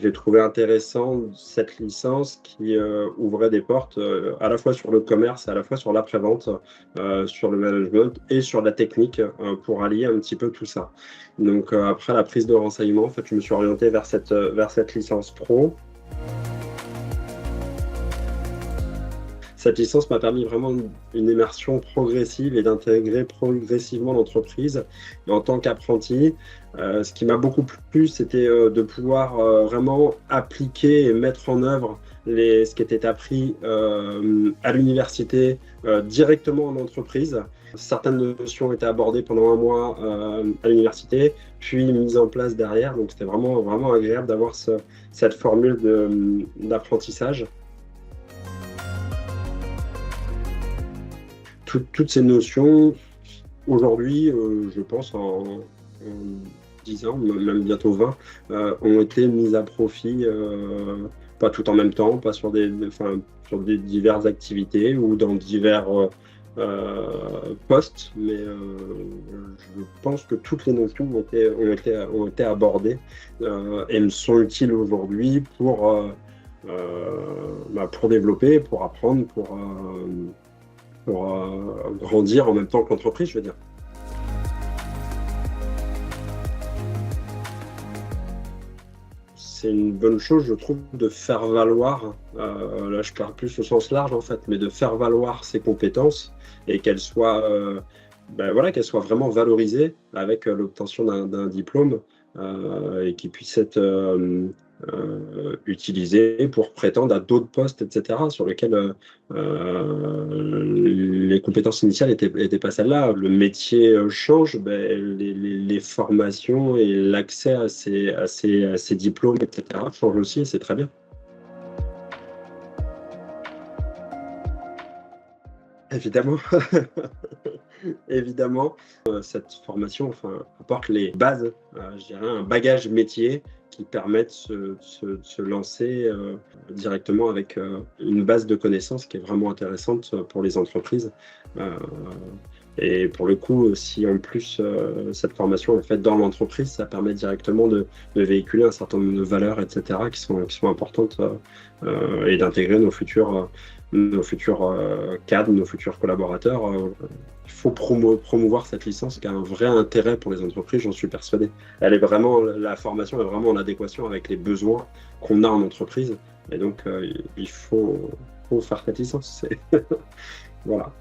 J'ai trouvé intéressant cette licence qui ouvrait des portes à la fois sur le commerce, à la fois sur l'après-vente, sur le management et sur la technique pour allier un petit peu tout ça. Donc après la prise de renseignements, en fait, je me suis orienté vers cette licence pro. Cette licence m'a permis vraiment une immersion progressive et d'intégrer progressivement l'entreprise. Et en tant qu'apprenti, ce qui m'a beaucoup plu, c'était de pouvoir vraiment appliquer et mettre en œuvre ce qui était appris à l'université directement en entreprise. Certaines notions étaient abordées pendant un mois à l'université, puis mises en place derrière. Donc c'était vraiment, vraiment agréable d'avoir cette formule d'apprentissage. Toutes ces notions, aujourd'hui, je pense en 10 ans, même bientôt 20, ont été mises à profit, pas tout en même temps, pas sur sur des diverses activités ou dans divers postes, mais je pense que toutes les notions ont été abordées et me sont utiles aujourd'hui pour développer, pour apprendre, pour grandir en même temps que l'entreprise, je veux dire. C'est une bonne chose, je trouve, de faire valoir, là je parle plus au sens large en fait, mais de faire valoir ses compétences et qu'elles soient, voilà, qu'elles soient vraiment valorisées avec l'obtention d'un diplôme et qui puisse être utilisé pour prétendre à d'autres postes, etc., sur lesquels les compétences initiales étaient pas celles-là. Le métier change, les formations et l'accès à ces diplômes, etc., changent aussi, et c'est très bien. Évidemment, évidemment, cette formation apporte les bases, je dirais un bagage métier qui permet de se lancer directement avec une base de connaissances qui est vraiment intéressante pour les entreprises. Euh, et pour le coup, si en plus cette formation est faite dans l'entreprise, ça permet directement de véhiculer un certain nombre de valeurs, etc., qui sont importantes et d'intégrer nos futurs cadres, nos futurs collaborateurs. Il faut promouvoir cette licence qui a un vrai intérêt pour les entreprises, j'en suis persuadé. La formation est vraiment en adéquation avec les besoins qu'on a en entreprise. Et donc, il faut faire cette licence. Voilà.